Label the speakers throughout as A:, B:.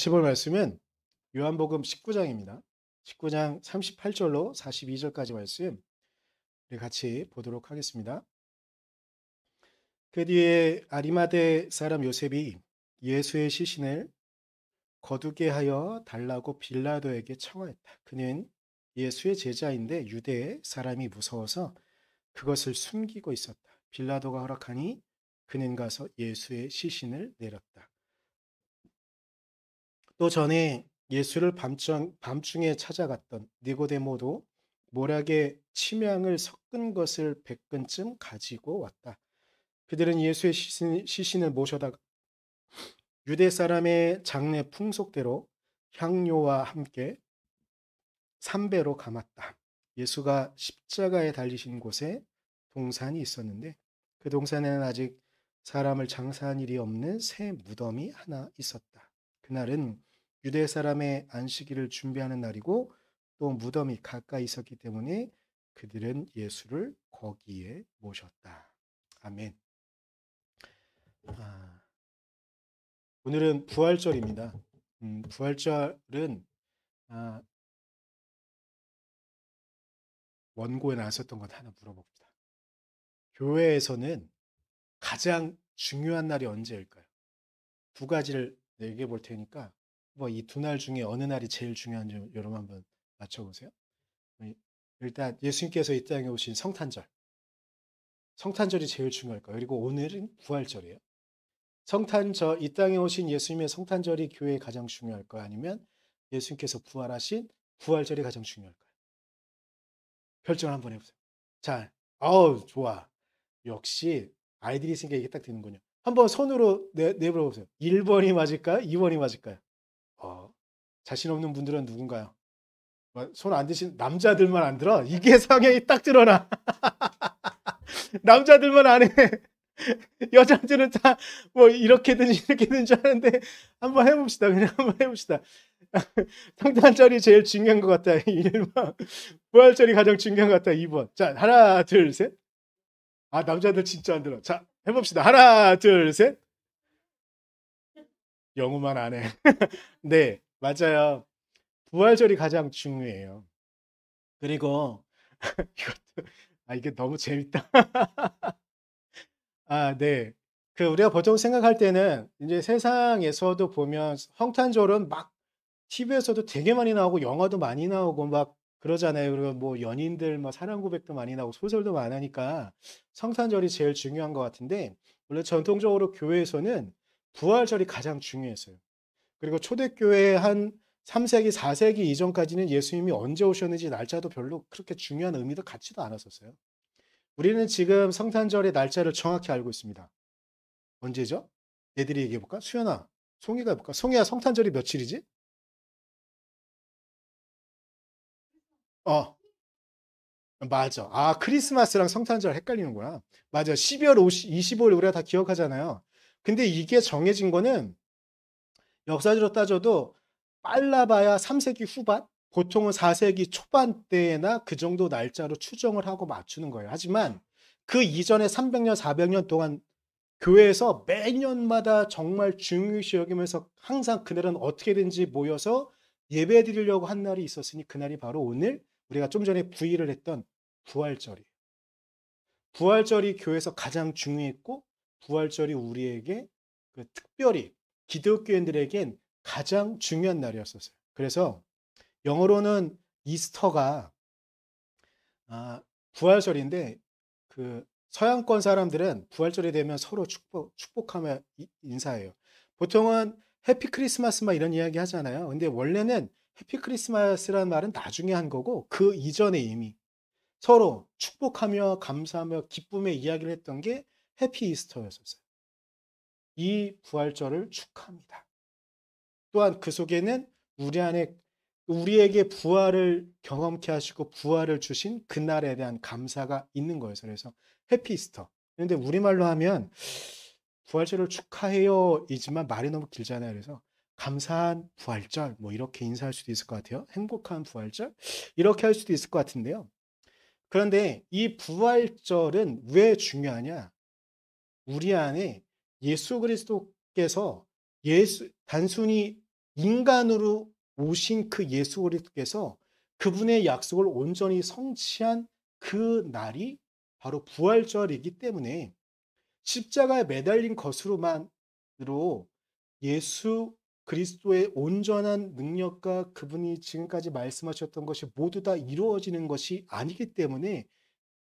A: 볼 말씀은 요한복음 19장입니다. 19장 38절로 42절까지 말씀 우리 같이 보도록 하겠습니다. 그 뒤에 아리마대 사람 요셉이 예수의 시신을 거두게 하여 달라고 빌라도에게 청하였다. 그는 예수의 제자인데 유대 사람이 무서워서 그것을 숨기고 있었다. 빌라도가 허락하니 그는 가서 예수의 시신을 내렸다. 또 전에 예수를 밤중에 찾아갔던 니고데모도 모락에 침향을 섞은 것을 100근쯤 가지고 왔다. 그들은 예수의 시신을 모셔다가 유대 사람의 장례 풍속대로 향료와 함께 삼배로 감았다. 예수가 십자가에 달리신 곳에 동산이 있었는데 그 동산에는 아직 사람을 장사한 일이 없는 새 무덤이 하나 있었다. 그날은 유대 사람의 안식일을 준비하는 날이고 또 무덤이 가까이 있었기 때문에 그들은 예수를 거기에 모셨다. 아멘. 오늘은 부활절입니다. 부활절은 원고에 나왔었던 것 하나 물어봅니다. 교회에서는 가장 중요한 날이 언제일까요? 두 가지를 얘기해 볼 테니까 뭐 이 두 날 중에 어느 날이 제일 중요한지 여러분 한번 맞춰보세요. 일단 예수님께서 이 땅에 오신 성탄절. 성탄절이 제일 중요할까요? 그리고 오늘은 부활절이에요. 성탄절, 이 땅에 오신 예수님의 성탄절이 교회에 가장 중요할까요? 아니면 예수님께서 부활하신 부활절이 가장 중요할까요? 결정을 한번 해보세요. 자, 좋아. 역시 아이들이 있으니까 이게 딱 되는군요. 한번 손으로 내버려보세요. 1번이 맞을까요? 2번이 맞을까요? 자신 없는 분들은 누군가요? 손 안 드신 남자들만 안 들어? 이게 성향이 딱 드러나. 남자들만 안 해. 여자들은 다 뭐 이렇게든지 하는데 한번 해봅시다. 그냥 한번 해봅시다. 성탄절이 제일 중요한 것 같다. 1번. 부활절이 가장 중요한 것 같다. 2번. 자, 하나, 둘, 셋. 남자들 진짜 안 들어. 자, 해봅시다. 하나, 둘, 셋. 영어만 안 해. 네, 맞아요. 부활절이 가장 중요해요. 그리고 이게 너무 재밌다. 네. 우리가 보통 생각할 때는 이제 세상에서도 보면 성탄절은 막 TV에서도 되게 많이 나오고 영화도 많이 나오고 막 그러잖아요. 그리고 뭐 연인들 뭐 사랑 고백도 많이 나오고 소설도 많으니까 성탄절이 제일 중요한 것 같은데 원래 전통적으로 교회에서는 부활절이 가장 중요했어요. 그리고 초대교회 한 3세기, 4세기 이전까지는 예수님이 언제 오셨는지 날짜도 별로 그렇게 중요한 의미도 갖지도 않았었어요. 우리는 지금 성탄절의 날짜를 정확히 알고 있습니다. 언제죠? 애들이 얘기해볼까? 수연아, 송이가 해볼까? 송이야, 성탄절이 며칠이지? 어, 맞아. 크리스마스랑 성탄절 헷갈리는구나. 맞아. 12월 25일 우리가 다 기억하잖아요. 근데 이게 정해진 거는 역사적으로 따져도 빨라봐야 3세기 후반? 보통은 4세기 초반대나 그 정도 날짜로 추정을 하고 맞추는 거예요. 하지만 그 이전에 300년, 400년 동안 교회에서 매년마다 정말 중요시 여기면서 항상 그날은 어떻게든지 모여서 예배 드리려고 한 날이 있었으니 그날이 바로 오늘 우리가 좀 전에 부의를 했던 부활절이에요. 부활절이 교회에서 가장 중요했고 부활절이 우리에게 특별히 기독교인들에겐 가장 중요한 날이었었어요. 그래서 영어로는 이스터가 부활절인데 서양권 사람들은 부활절이 되면 서로 축복하며 인사해요. 보통은 해피 크리스마스 막 이런 이야기 하잖아요. 근데 원래는 해피 크리스마스라는 말은 나중에 한 거고 그 이전에 이미 서로 축복하며 감사하며 기쁨의 이야기를 했던 게 해피 이스터였었어요. 이 부활절을 축하합니다. 또한 그 속에는 우리에게 부활을 경험케 하시고 부활을 주신 그날에 대한 감사가 있는 거예요. 그래서 해피 이스터. 그런데 우리말로 하면 부활절을 축하해요 이지만 말이 너무 길잖아요. 그래서 감사한 부활절 뭐 이렇게 인사할 수도 있을 것 같아요. 행복한 부활절 이렇게 할 수도 있을 것 같은데요. 그런데 이 부활절은 왜 중요하냐? 우리 안에 예수 그리스도께서 단순히 인간으로 오신 그 예수 그리스도께서 그분의 약속을 온전히 성취한 그 날이 바로 부활절이기 때문에 십자가에 매달린 것으로만으로 예수 그리스도의 온전한 능력과 그분이 지금까지 말씀하셨던 것이 모두 다 이루어지는 것이 아니기 때문에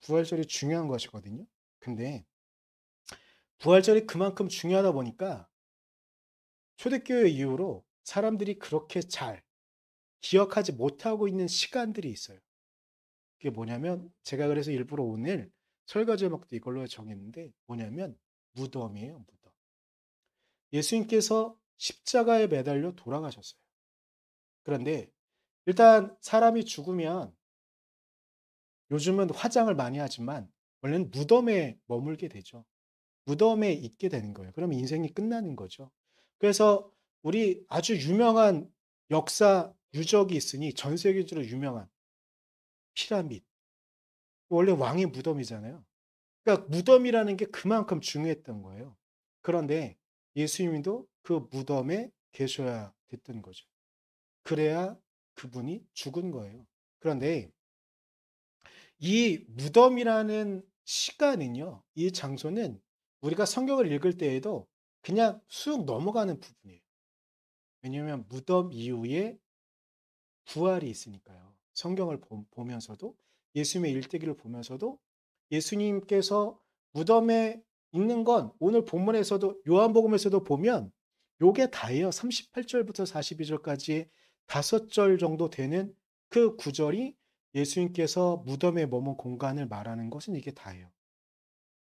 A: 부활절이 중요한 것이거든요. 근데 부활절이 그만큼 중요하다 보니까 초대교회 이후로 사람들이 그렇게 잘 기억하지 못하고 있는 시간들이 있어요. 그게 뭐냐면 제가 그래서 일부러 오늘 설교 제목도 이걸로 정했는데 뭐냐면 무덤이에요, 무덤. 예수님께서 십자가에 매달려 돌아가셨어요. 그런데 일단 사람이 죽으면 요즘은 화장을 많이 하지만 원래는 무덤에 머물게 되죠. 무덤에 있게 되는 거예요. 그러면 인생이 끝나는 거죠. 그래서 우리 아주 유명한 역사 유적이 있으니 전 세계적으로 유명한 피라미드. 원래 왕의 무덤이잖아요. 그러니까 무덤이라는 게 그만큼 중요했던 거예요. 그런데 예수님도 그 무덤에 계셔야 됐던 거죠. 그래야 그분이 죽은 거예요. 그런데 이 무덤이라는 시간은요, 이 장소는 우리가 성경을 읽을 때에도 그냥 쑥 넘어가는 부분이에요. 왜냐하면 무덤 이후에 부활이 있으니까요. 성경을 보면서도 예수님의 일대기를 보면서도 예수님께서 무덤에 있는 건 오늘 본문에서도 요한복음에서도 보면 요게 다예요. 38절부터 42절까지 5절 정도 되는 그 구절이 예수님께서 무덤에 머문 공간을 말하는 것은 이게 다예요.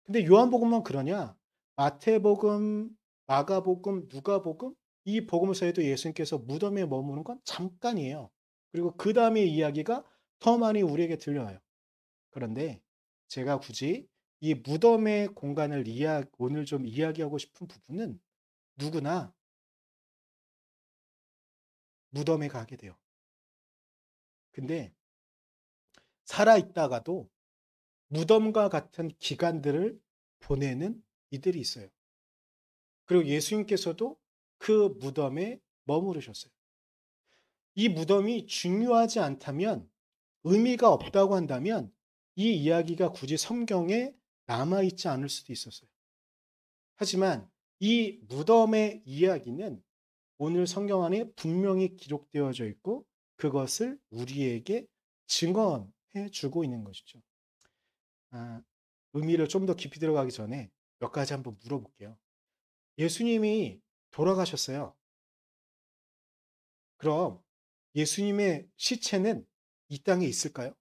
A: 근데 요한복음만 그러냐? 마태복음, 마가복음, 누가복음 이 복음서에도 예수님께서 무덤에 머무는 건 잠깐이에요. 그리고 그 다음의 이야기가 더 많이 우리에게 들려와요. 그런데 제가 굳이 이 무덤의 공간을 오늘 좀 이야기하고 싶은 부분은 누구나 무덤에 가게 돼요. 근데 살아있다가도 무덤과 같은 기간들을 보내는 이들이 있어요. 그리고 예수님께서도 그 무덤에 머무르셨어요. 이 무덤이 중요하지 않다면, 의미가 없다고 한다면 이 이야기가 굳이 성경에 남아있지 않을 수도 있었어요. 하지만 이 무덤의 이야기는 오늘 성경 안에 분명히 기록되어져 있고 그것을 우리에게 증언해 주고 있는 것이죠. 아, 의미를 좀 더 깊이 들어가기 전에 몇 가지 한번 물어볼게요. 예수님이 돌아가셨어요. 그럼 예수님의 시체는 이 땅에 있을까요?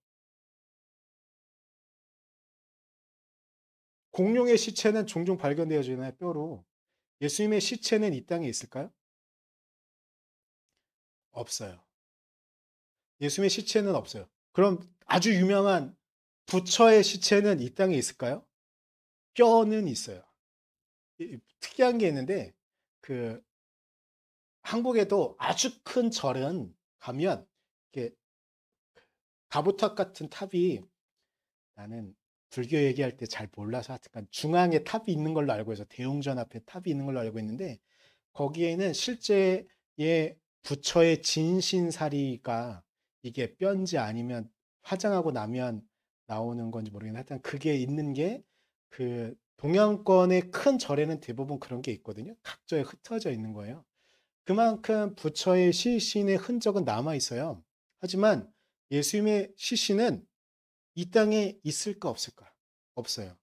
A: 공룡의 시체는 종종 발견되어지나요, 뼈로? 예수님의 시체는 이 땅에 있을까요? 없어요. 예수님의 시체는 없어요. 그럼 아주 유명한 부처의 시체는 이 땅에 있을까요? 뼈는 있어요. 특이한 게 있는데, 그, 한국에도 아주 큰 절은 가면, 이렇게 다보탑 같은 탑이 나는 불교 얘기할 때 잘 몰라서 하여튼 중앙에 탑이 있는 걸로 알고 있어. 대웅전 앞에 탑이 있는 걸로 알고 있는데 거기에는 실제의 부처의 진신사리가 이게 뼈인지 아니면 화장하고 나면 나오는 건지 모르겠는데 하여튼 그게 있는 게 그 동양권의 큰 절에는 대부분 그런 게 있거든요. 각져에 흩어져 있는 거예요. 그만큼 부처의 시신의 흔적은 남아 있어요. 하지만 예수님의 시신은 이 땅에 있을까 없을까? 없어요.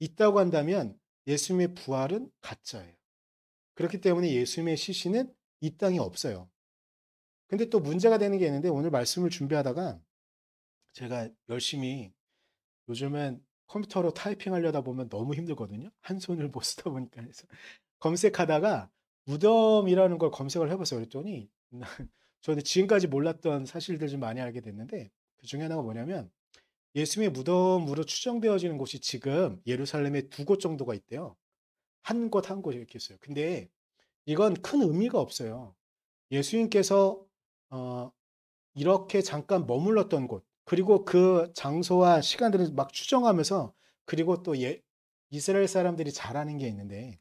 A: 있다고 한다면 예수님의 부활은 가짜예요. 그렇기 때문에 예수님의 시신은 이 땅에 없어요. 근데 또 문제가 되는 게 있는데 오늘 말씀을 준비하다가 제가 열심히 요즘은 컴퓨터로 타이핑하려다 보면 너무 힘들거든요. 한 손을 못 쓰다 보니까 해서 검색하다가 무덤이라는 걸 검색을 해봤어요. 그랬더니 저는 지금까지 몰랐던 사실들 좀 많이 알게 됐는데 그 중에 하나가 뭐냐면 예수님의 무덤으로 추정되어지는 곳이 지금 예루살렘에 2곳 정도가 있대요. 한 곳 한 곳 이렇게 있어요. 근데 이건 큰 의미가 없어요. 예수님께서 어, 이렇게 잠깐 머물렀던 곳, 그리고 그 장소와 시간들을 막 추정하면서 그리고 또 이스라엘 사람들이 잘하는 게 있는데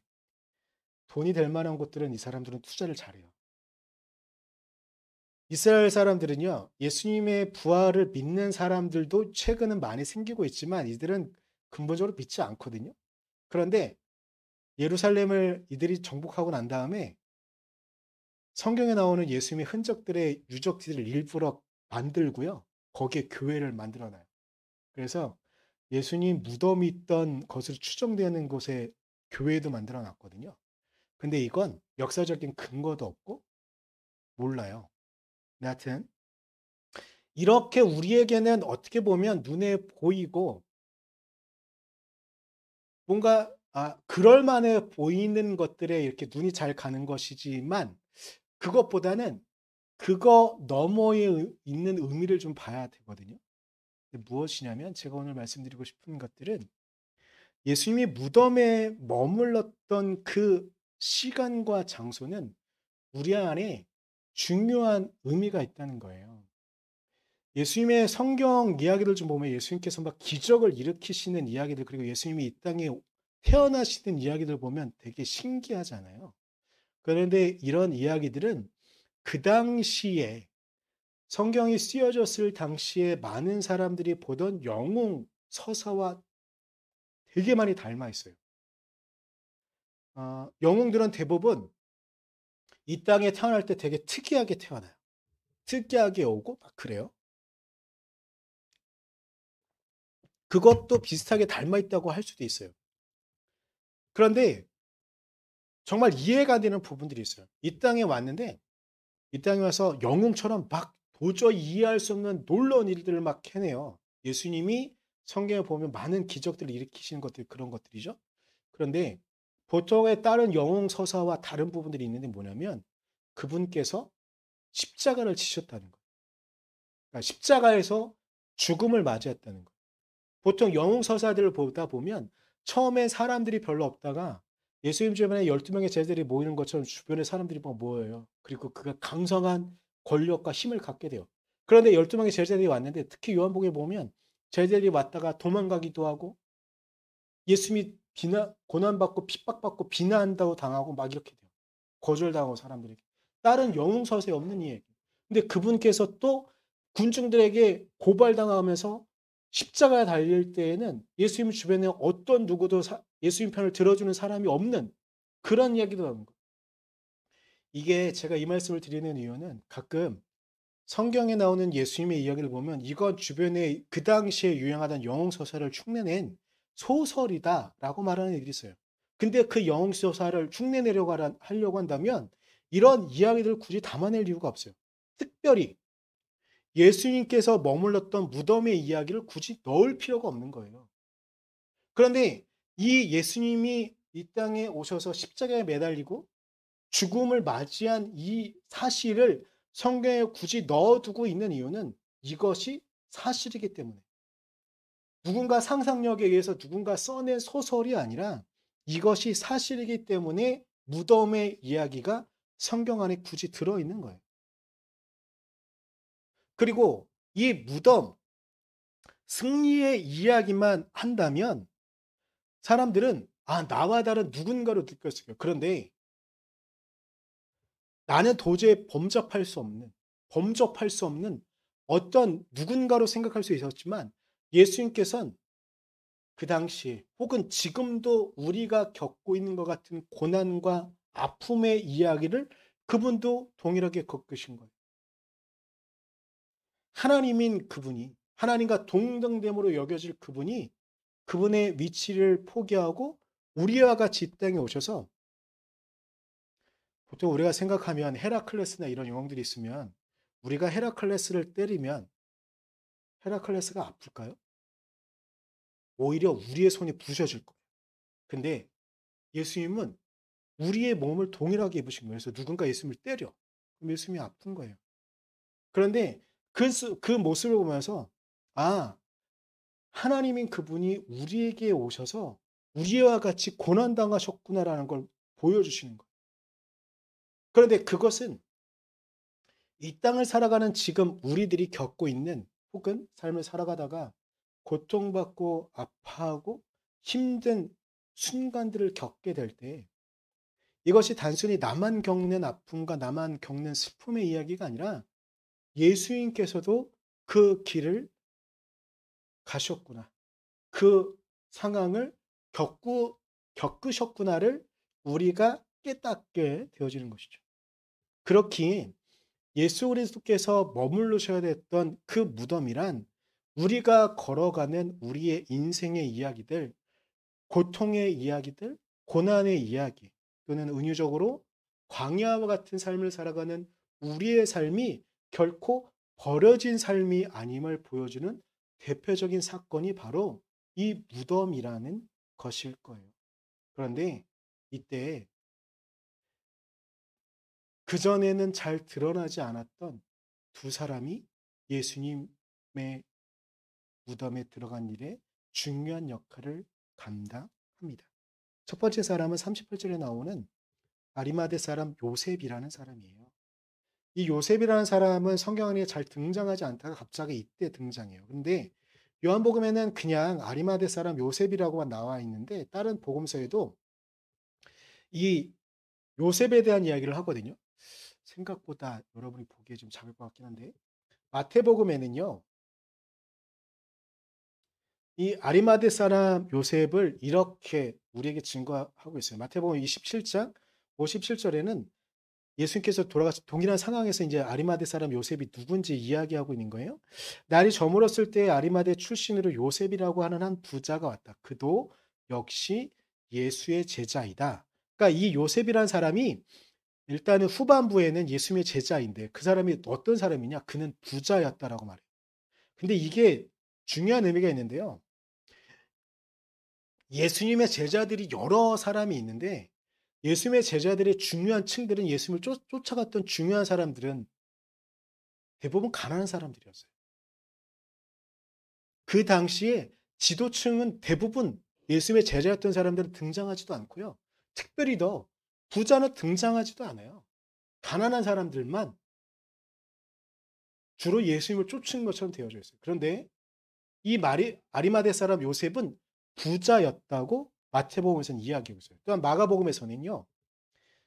A: 돈이 될 만한 곳들은 이 사람들은 투자를 잘해요. 이스라엘 사람들은요, 예수님의 부활을 믿는 사람들도 최근은 많이 생기고 있지만 이들은 근본적으로 믿지 않거든요. 그런데 예루살렘을 이들이 정복하고 난 다음에 성경에 나오는 예수님의 흔적들의 유적지를 일부러 만들고요. 거기에 교회를 만들어 놔요. 그래서 예수님 무덤이 있던 것으로 추정되는 곳에 교회도 만들어 놨거든요. 근데 이건 역사적인 근거도 없고 몰라요. 여하튼 이렇게 우리에게는 어떻게 보면 눈에 보이고 뭔가 그럴 만해 보이는 것들에 이렇게 눈이 잘 가는 것이지만 그것보다는 그거 너머에 있는 의미를 좀 봐야 되거든요. 무엇이냐면 제가 오늘 말씀드리고 싶은 것들은 예수님이 무덤에 머물렀던 그 시간과 장소는 우리 안에 중요한 의미가 있다는 거예요. 예수님의 성경 이야기를 좀 보면 예수님께서 막 기적을 일으키시는 이야기들 그리고 예수님이 이 땅에 태어나시는 이야기들 보면 되게 신기하잖아요. 그런데 이런 이야기들은 그 당시에 성경이 쓰여졌을 당시에 많은 사람들이 보던 영웅 서사와 되게 많이 닮아 있어요. 영웅들은 대부분 이 땅에 태어날 때 되게 특이하게 태어나요. 특이하게 오고 막 그래요. 그것도 비슷하게 닮아 있다고 할 수도 있어요. 그런데 정말 이해가 안 되는 부분들이 있어요. 이 땅에 왔는데 이 땅에 와서 영웅처럼 막 도저히 이해할 수 없는 놀라운 일들을 막 해내요. 예수님이 성경에 보면 많은 기적들을 일으키시는 것들 그런 것들이죠. 그런데 보통의 다른 영웅 서사와 다른 부분들이 있는데 뭐냐면 그분께서 십자가를 지셨다는 거예요. 그러니까 십자가에서 죽음을 맞이했다는 거예요. 보통 영웅 서사들을 보다 보면 처음에 사람들이 별로 없다가 예수님 주변에 12명의 제자들이 모이는 것처럼 주변에 사람들이 막 모여요. 그리고 그가 강성한 권력과 힘을 갖게 돼요. 그런데 12명의 제자들이 왔는데 특히 요한복음에 보면 제자들이 왔다가 도망가기도 하고 예수님이 고난받고 핍박받고 비난한다고 당하고 막 이렇게 돼요. 거절당하고 사람들에게. 다른 영웅 서사에 없는 이야기. 근데 그분께서 또 군중들에게 고발당하면서 십자가에 달릴 때에는 예수님 주변에 어떤 누구도 예수님 편을 들어주는 사람이 없는 그런 이야기도 나오는 거예요. 이게 제가 이 말씀을 드리는 이유는 가끔 성경에 나오는 예수님의 이야기를 보면 이건 주변에 그 당시에 유행하던 영웅 서사를 흉내낸 소설이다라고 말하는 애들이 있어요. 근데 그 영웅 서사를 흉내내려고 하려고 한다면 이런 이야기들을 굳이 담아낼 이유가 없어요. 특별히 예수님께서 머물렀던 무덤의 이야기를 굳이 넣을 필요가 없는 거예요. 그런데 이 예수님이 이 땅에 오셔서 십자가에 매달리고 죽음을 맞이한 이 사실을 성경에 굳이 넣어두고 있는 이유는 이것이 사실이기 때문에. 누군가 상상력에 의해서 누군가 써낸 소설이 아니라 이것이 사실이기 때문에 무덤의 이야기가 성경 안에 굳이 들어있는 거예요. 그리고 이 무덤, 승리의 이야기만 한다면 사람들은 나와 다른 누군가로 느꼈을 거예요. 그런데 나는 도저히 범접할 수 없는 어떤 누군가로 생각할 수 있었지만 예수님께서는 그 당시에 혹은 지금도 우리가 겪고 있는 것 같은 고난과 아픔의 이야기를 그분도 동일하게 겪으신 거예요. 하나님인 그분이 하나님과 동등됨으로 여겨질 그분이 그분의 위치를 포기하고 우리와 같이 이 땅에 오셔서 보통 우리가 생각하면 헤라클레스나 이런 영웅들이 있으면 우리가 헤라클레스를 때리면 헤라클레스가 아플까요? 오히려 우리의 손이 부셔질 거예요. 근데 예수님은 우리의 몸을 동일하게 입으신 거예요. 그래서 누군가 예수님을 때려. 그럼 예수님이 아픈 거예요. 그런데 그 모습을 보면서 아, 하나님인 그분이 우리에게 오셔서 우리와 같이 고난당하셨구나라는 걸 보여주시는 거예요. 그런데 그것은 이 땅을 살아가는 지금 우리들이 겪고 있는 혹은 삶을 살아가다가 고통받고 아파하고 힘든 순간들을 겪게 될 때 이것이 단순히 나만 겪는 아픔과 나만 겪는 슬픔의 이야기가 아니라 예수님께서도 그 길을 가셨구나. 그 상황을 겪으셨구나를 우리가 깨닫게 되어지는 것이죠. 그렇기에 예수 그리스도께서 머무르셔야 됐던 그 무덤이란 우리가 걸어가는 우리의 인생의 이야기들, 고통의 이야기들, 고난의 이야기, 또는 은유적으로 광야와 같은 삶을 살아가는 우리의 삶이 결코 버려진 삶이 아님을 보여주는 대표적인 사건이 바로 이 무덤이라는 것일 거예요. 그런데 이때 그전에는 잘 드러나지 않았던 두 사람이 예수님의 무덤에 들어간 일에 중요한 역할을 감당합니다. 첫 번째 사람은 38절에 나오는 아리마대 사람 요셉이라는 사람이에요. 이 요셉이라는 사람은 성경 안에 잘 등장하지 않다가 갑자기 이때 등장해요. 근데 요한복음에는 그냥 아리마대 사람 요셉이라고만 나와 있는데 다른 복음서에도 이 요셉에 대한 이야기를 하거든요. 생각보다 여러분이 보기에 좀 작을 것 같긴 한데 마태복음에는요. 이 아리마대 사람 요셉을 이렇게 우리에게 증거하고 있어요. 마태복음 27장 57절에는 예수님께서 돌아가신 동일한 상황에서 이제 아리마대 사람 요셉이 누군지 이야기하고 있는 거예요. 날이 저물었을 때 아리마대 출신으로 요셉이라고 하는 한 부자가 왔다. 그도 역시 예수의 제자이다. 그러니까 이 요셉이라는 사람이 일단은 후반부에는 예수님의 제자인데 그 사람이 어떤 사람이냐? 그는 부자였다라고 말해요. 근데 이게 중요한 의미가 있는데요. 예수님의 제자들이 여러 사람이 있는데 예수님의 제자들의 중요한 층들은 예수님을 쫓아갔던 중요한 사람들은 대부분 가난한 사람들이었어요. 그 당시에 지도층은 대부분 예수님의 제자였던 사람들은 등장하지도 않고요. 특별히 더 부자는 등장하지도 않아요. 가난한 사람들만 주로 예수님을 쫓은 것처럼 되어져 있어요. 그런데 이 아리마대 사람 요셉은 부자였다고 마태복음에서는 이야기하고 있어요. 또한 마가복음에서는요.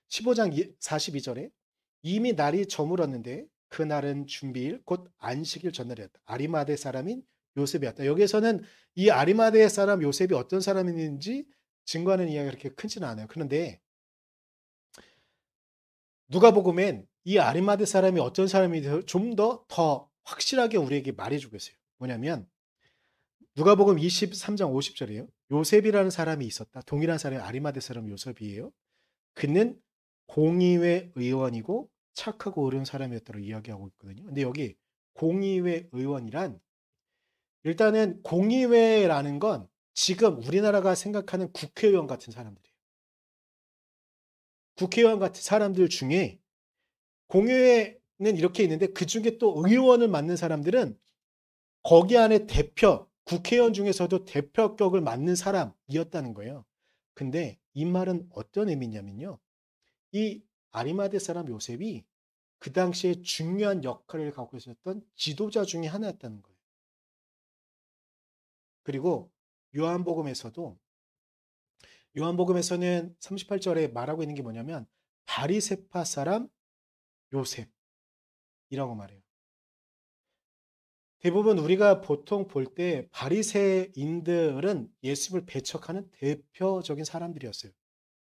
A: 15장 42절에 이미 날이 저물었는데 그날은 준비일 곧 안식일 전날이었다. 아리마대 사람인 요셉이었다. 여기에서는 이 아리마대 사람 요셉이 어떤 사람인지 증거하는 이야기가 그렇게 크지는 않아요. 그런데 누가복음엔 이 아리마대 사람이 어떤 사람인지 좀 더 확실하게 우리에게 말해주고 있어요. 뭐냐면 누가복음 23장 50절이에요. 요셉이라는 사람이 있었다. 동일한 사람이 아리마대 사람 요셉이에요. 그는 공의회 의원이고 착하고 어려운 사람이었다고 이야기하고 있거든요. 근데 여기 공의회 의원이란 일단은 공의회라는 건 지금 우리나라가 생각하는 국회의원 같은 사람들이에요. 국회의원 같은 사람들 중에 공의회는 이렇게 있는데 그 중에 또 의원을 맡는 사람들은 거기 안에 국회의원 중에서도 대표격을 맡는 사람이었다는 거예요. 근데 이 말은 어떤 의미냐면요. 이 아리마대 사람 요셉이 그 당시에 중요한 역할을 갖고 있었던 지도자 중에 하나였다는 거예요. 그리고 요한복음에서도 요한복음에서는 38절에 말하고 있는 게 뭐냐면 바리새파 사람 요셉이라고 말해요. 대부분 우리가 보통 볼 때 바리새인들은 예수를 배척하는 대표적인 사람들이었어요.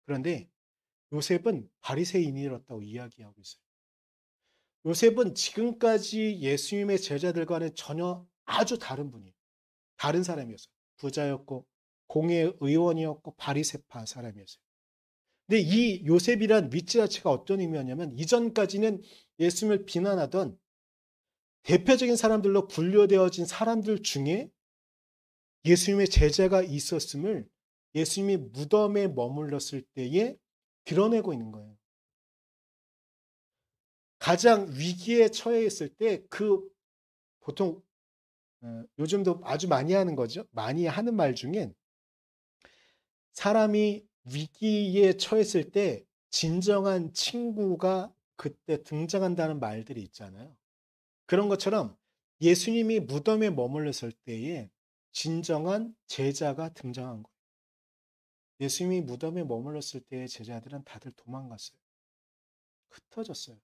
A: 그런데 요셉은 바리새인이었다고 이야기하고 있어요. 요셉은 지금까지 예수님의 제자들과는 전혀 아주 다른 분이에요. 다른 사람이었어요. 부자였고 공회 의원이었고 바리새파 사람이었어요. 근데 이 요셉이란 위치 자체가 어떤 의미였냐면 이전까지는 예수님을 비난하던 대표적인 사람들로 분류되어진 사람들 중에 예수님의 제자가 있었음을 예수님이 무덤에 머물렀을 때에 드러내고 있는 거예요. 가장 위기에 처해 있을 때 보통 요즘도 아주 많이 하는 거죠. 많이 하는 말 중엔 사람이 위기에 처했을 때 진정한 친구가 그때 등장한다는 말들이 있잖아요. 그런 것처럼 예수님이 무덤에 머물렀을 때에 진정한 제자가 등장한 거예요. 예수님이 무덤에 머물렀을 때의 제자들은 다들 도망갔어요. 흩어졌어요.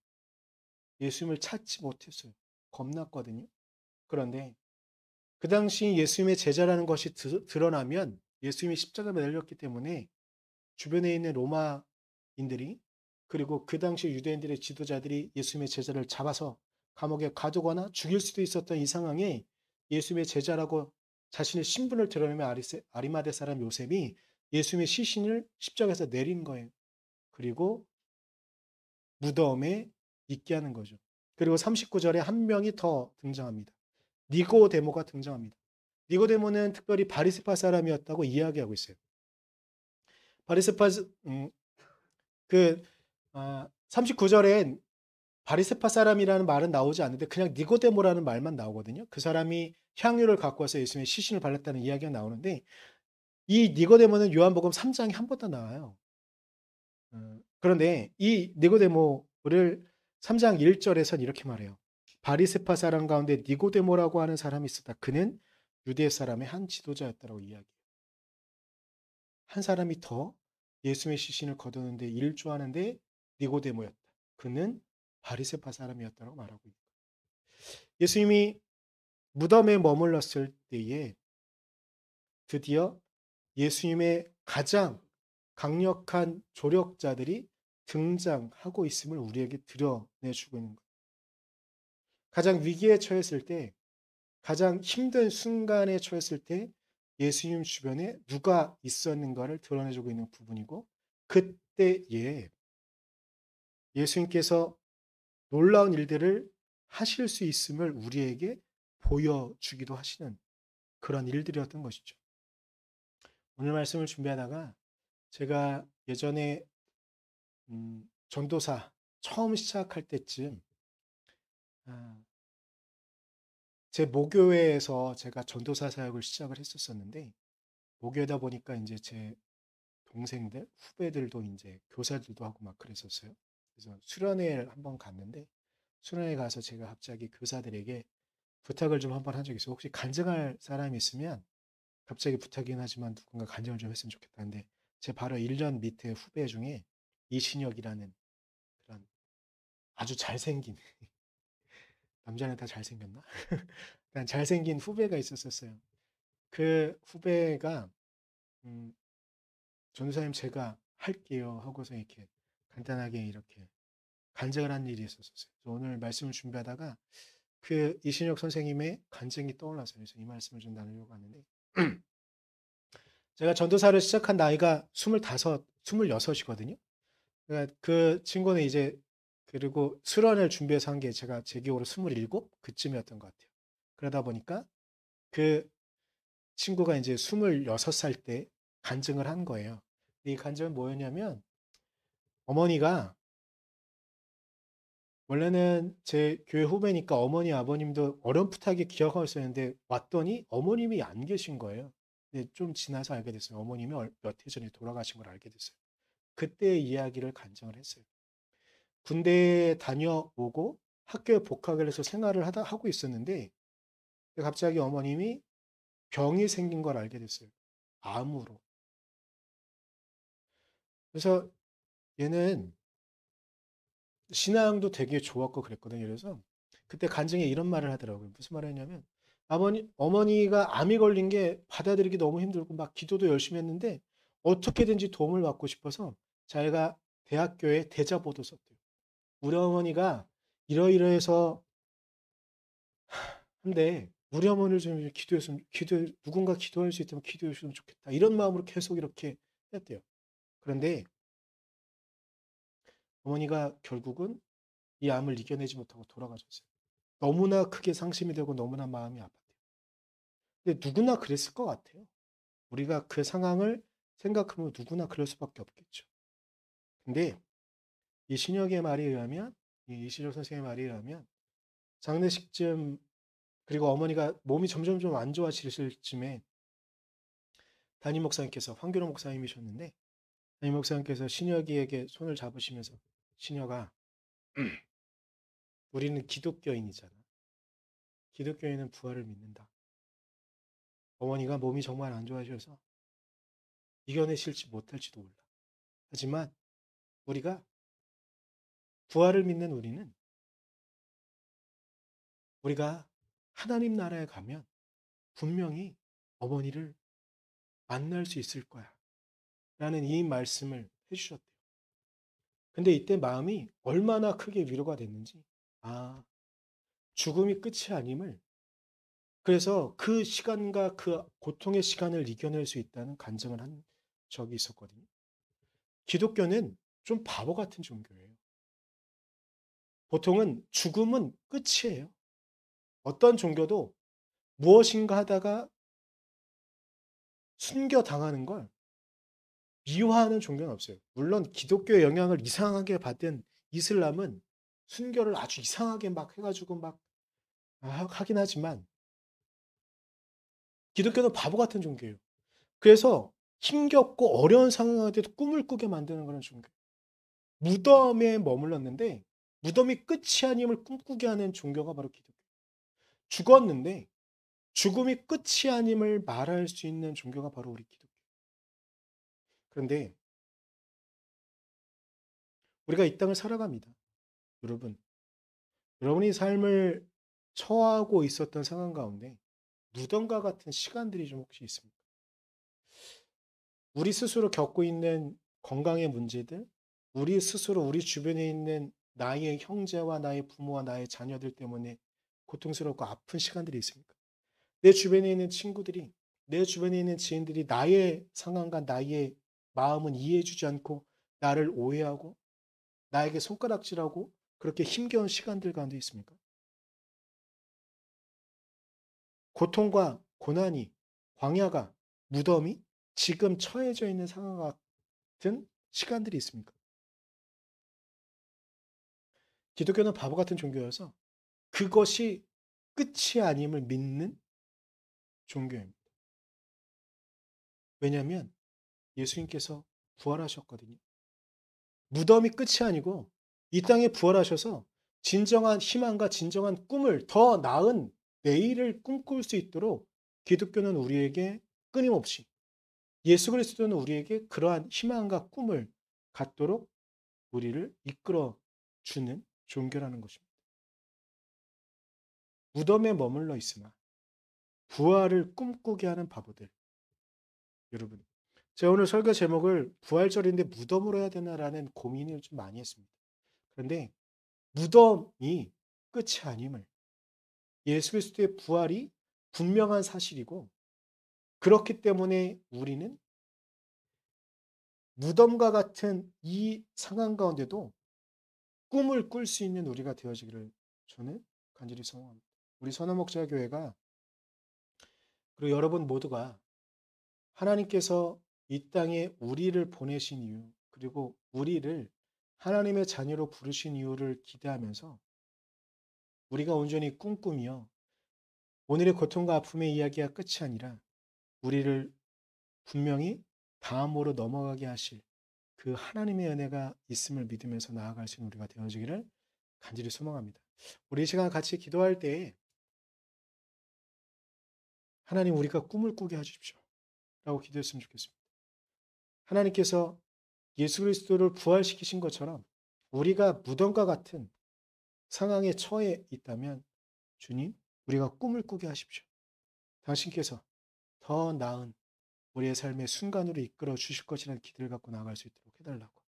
A: 예수님을 찾지 못했어요. 겁났거든요. 그런데 그 당시 예수님의 제자라는 것이 드러나면 예수님이 십자가에 매달렸기 때문에 주변에 있는 로마인들이 그리고 그 당시 유대인들의 지도자들이 예수님의 제자를 잡아서 감옥에 가두거나 죽일 수도 있었던 이 상황에 예수님의 제자라고 자신의 신분을 드러내며 아리마대 사람 요셉이 예수님의 시신을 십자가에서 내린 거예요. 그리고 무덤에 있게 하는 거죠. 그리고 39절에 한 명이 더 등장합니다. 니고데모가 등장합니다. 니고데모는 특별히 바리새파 사람이었다고 이야기하고 있어요. 바리새파 그 39절엔 바리새파 사람이라는 말은 나오지 않는데 그냥 니고데모라는 말만 나오거든요. 그 사람이 향유를 갖고 와서 예수님의 시신을 발랐다는 이야기가 나오는데 이 니고데모는 요한복음 3장에 한 번 더 나와요. 그런데 이 니고데모를 3장 1절에선 이렇게 말해요. 바리새파 사람 가운데 니고데모라고 하는 사람이 있었다. 그는 유대 사람의 한 지도자였다라고 이야기해요. 한 사람이 더 예수님의 시신을 거두는데 일조하는데 니고데모였다. 그는 바리새파 사람이었다고 말하고 있다. 예수님이 무덤에 머물렀을 때에 드디어 예수님의 가장 강력한 조력자들이 등장하고 있음을 우리에게 드러내주고 있는 거예요. 가장 위기에 처했을 때, 가장 힘든 순간에 처했을 때 예수님 주변에 누가 있었는가를 드러내주고 있는 부분이고 그때에 예수님께서 놀라운 일들을 하실 수 있음을 우리에게 보여주기도 하시는 그런 일들이었던 것이죠. 오늘 말씀을 준비하다가 제가 예전에 전도사 처음 시작할 때쯤 제 모교회에서 제가 전도사 사역을 시작을 했었었는데 모교회다 보니까 이제 제 동생들, 후배들도 이제 교사들도 하고 막 그랬었어요. 그래서 수련회를 한번 갔는데 수련회 가서 제가 갑자기 교사들에게 부탁을 좀 한번 한 적이 있어요. 혹시 간증할 사람이 있으면 갑자기 부탁이긴 하지만 누군가 간증을 좀 했으면 좋겠다는데 제 바로 1년 밑에 후배 중에 이신혁이라는 그런 아주 잘생긴 남자는 다 잘생겼나? 그냥 잘생긴 후배가 있었어요. 그 후배가 음, 전도사님 제가 할게요 하고서 이렇게 간단하게 이렇게 간증을 한 일이 있었어요. 그래서 오늘 말씀을 준비하다가 그 이신혁 선생님의 간증이 떠올라서 그래서 이 말씀을 좀 나누려고 하는데 제가 전도사를 시작한 나이가 25, 26이거든요. 그러니까 그 친구는 이제 그리고 수련을 준비해서 한 게 제가 제 기억으로 27 그쯤이었던 것 같아요. 그러다 보니까 그 친구가 이제 26살 때 간증을 한 거예요. 이 간증은 뭐였냐면 어머니가 원래는 제 교회 후배니까 어머니 아버님도 어렴풋하게 기억하고 있었는데 왔더니 어머님이 안 계신 거예요. 근데 좀 지나서 알게 됐어요. 어머님이 몇 해 전에 돌아가신 걸 알게 됐어요. 그때 이야기를 간증을 했어요. 군대에 다녀오고 학교에 복학을 해서 생활을 하고 있었는데 갑자기 어머님이 병이 생긴 걸 알게 됐어요. 암으로. 그래서 얘는 신앙도 되게 좋았고 그랬거든요. 그래서 그때 간증에 이런 말을 하더라고요. 무슨 말을 했냐면 어머니가 암이 걸린 게 받아들이기 너무 힘들고 막 기도도 열심히 했는데 어떻게든지 도움을 받고 싶어서 자기가 대학교에 대자보도 썼대요. 우리 어머니가 이러이러해서 한데 우리 어머니를 좀 누군가 기도할 수 있다면 기도해 주시면 좋겠다. 이런 마음으로 계속 이렇게 했대요. 그런데 어머니가 결국은 이 암을 이겨내지 못하고 돌아가셨어요. 너무나 크게 상심이 되고 너무나 마음이 아팠대요. 근데 누구나 그랬을 것 같아요. 우리가 그 상황을 생각하면 누구나 그럴 수밖에 없겠죠. 근데 이 신혁의 말에 의하면, 이 이신혁 선생의 말에 의하면 장례식쯤 그리고 어머니가 몸이 점점 좀 안 좋아지실 쯤에 담임 목사님께서 황교로 목사님이셨는데 담임 목사님께서 신혁이에게 손을 잡으시면서 신혁아, 우리는 기독교인이잖아. 기독교인은 부활을 믿는다. 어머니가 몸이 정말 안 좋아지셔서 이겨내실지 못할지도 몰라. 하지만 우리가 부활을 믿는 우리는 우리가 하나님 나라에 가면 분명히 어머니를 만날 수 있을 거야. 라는 이 말씀을 해주셨대요. 근데 이때 마음이 얼마나 크게 위로가 됐는지, 아, 죽음이 끝이 아님을, 그래서 그 시간과 그 고통의 시간을 이겨낼 수 있다는 간증을 한 적이 있었거든요. 기독교는 좀 바보 같은 종교예요. 보통은 죽음은 끝이에요. 어떤 종교도 무엇인가 하다가 순교당하는 걸 미화하는 종교는 없어요. 물론 기독교의 영향을 이상하게 받은 이슬람은 순교를 아주 이상하게 막 해가지고 막 하긴 하지만 기독교는 바보 같은 종교예요. 그래서 힘겹고 어려운 상황에도 꿈을 꾸게 만드는 그런 종교. 무덤에 머물렀는데 무덤이 끝이 아님을 꿈꾸게 하는 종교가 바로 기독교. 죽었는데 죽음이 끝이 아님을 말할 수 있는 종교가 바로 우리 기독교. 그런데 우리가 이 땅을 살아갑니다. 여러분, 여러분이 삶을 처하고 있었던 상황 가운데 무덤과 같은 시간들이 좀 혹시 있습니까? 우리 스스로 겪고 있는 건강의 문제들, 우리 스스로 우리 주변에 있는 나의 형제와 나의 부모와 나의 자녀들 때문에 고통스럽고 아픈 시간들이 있습니까? 내 주변에 있는 친구들이, 내 주변에 있는 지인들이 나의 상황과 나의 마음은 이해해주지 않고 나를 오해하고 나에게 손가락질하고 그렇게 힘겨운 시간들 가운데 있습니까? 고통과 고난이, 광야가, 무덤이 지금 처해져 있는 상황 같은 시간들이 있습니까? 기독교는 바보 같은 종교여서 그것이 끝이 아님을 믿는 종교입니다. 왜냐하면 예수님께서 부활하셨거든요. 무덤이 끝이 아니고 이 땅에 부활하셔서 진정한 희망과 진정한 꿈을 더 나은 내일을 꿈꿀 수 있도록 기독교는 우리에게 끊임없이 예수 그리스도는 우리에게 그러한 희망과 꿈을 갖도록 우리를 이끌어 주는 종교라는 것입니다. 무덤에 머물러 있으나 부활을 꿈꾸게 하는 바보들. 여러분, 제가 오늘 설교 제목을 부활절인데 무덤으로 해야 되나라는 고민을 좀 많이 했습니다. 그런데 무덤이 끝이 아님을 예수 그리스도의 부활이 분명한 사실이고 그렇기 때문에 우리는 무덤과 같은 이 상황 가운데도 꿈을 꿀 수 있는 우리가 되어지기를 저는 간절히 소원합니다. 우리 선화목자 교회가 그리고 여러분 모두가 하나님께서 이 땅에 우리를 보내신 이유 그리고 우리를 하나님의 자녀로 부르신 이유를 기대하면서 우리가 온전히 꿈꾸며 오늘의 고통과 아픔의 이야기가 끝이 아니라 우리를 분명히 다음으로 넘어가게 하실 그 하나님의 은혜가 있음을 믿으면서 나아갈 수 있는 우리가 되어지기를 간절히 소망합니다. 우리 이 시간 같이 기도할 때에 하나님 우리가 꿈을 꾸게 해주십시오 라고 기도했으면 좋겠습니다. 하나님께서 예수 그리스도를 부활시키신 것처럼 우리가 무덤과 같은 상황에 처해 있다면 주님 우리가 꿈을 꾸게 하십시오. 당신께서 더 나은 우리의 삶의 순간으로 이끌어 주실 것이라는 기대를 갖고 나아갈 수 있도록 해달라고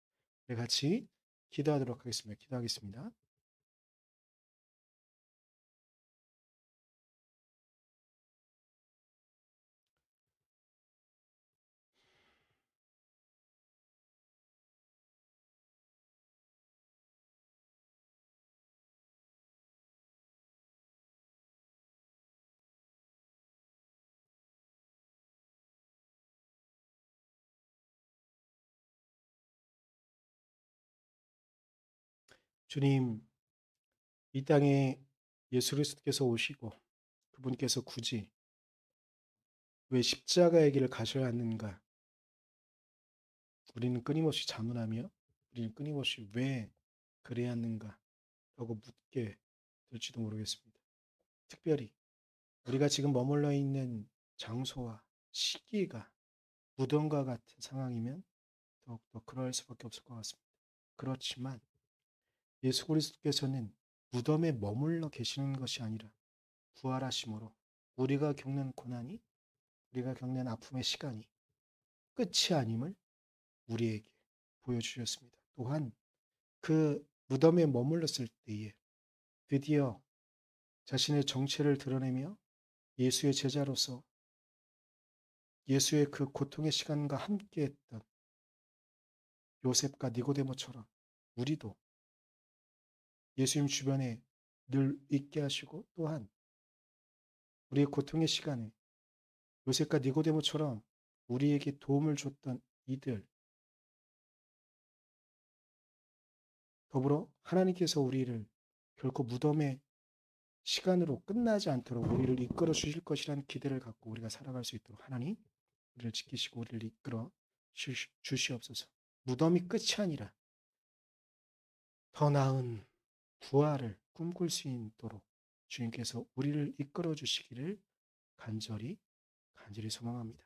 A: 우리 같이 기도하도록 하겠습니다. 기도하겠습니다. 주님 이 땅에 예수 그리스도께서 오시고 그분께서 굳이 왜 십자가의 길을 가셔야 하는가 우리는 끊임없이 자문하며 우리는 끊임없이 왜 그래야 하는가 라고 묻게 될지도 모르겠습니다. 특별히 우리가 지금 머물러 있는 장소와 시기가 무덤과 같은 상황이면 더욱더 그럴 수밖에 없을 것 같습니다. 그렇지만 예수 그리스도께서는 무덤에 머물러 계시는 것이 아니라 부활하심으로 우리가 겪는 고난이, 우리가 겪는 아픔의 시간이 끝이 아님을 우리에게 보여주셨습니다. 또한 그 무덤에 머물렀을 때에 드디어 자신의 정체를 드러내며 예수의 제자로서 예수의 그 고통의 시간과 함께했던 요셉과 니고데모처럼 우리도 예수님 주변에 늘 있게 하시고, 또한 우리의 고통의 시간에 요셉과 니고데모처럼 우리에게 도움을 줬던 이들, 더불어 하나님께서 우리를 결코 무덤의 시간으로 끝나지 않도록 우리를 이끌어 주실 것이라는 기대를 갖고 우리가 살아갈 수 있도록 하나님 우리를 지키시고 우리를 이끌어 주시옵소서. 무덤이 끝이 아니라 더 나은 부활을 꿈꿀 수 있도록 주님께서 우리를 이끌어 주시기를 간절히 소망합니다.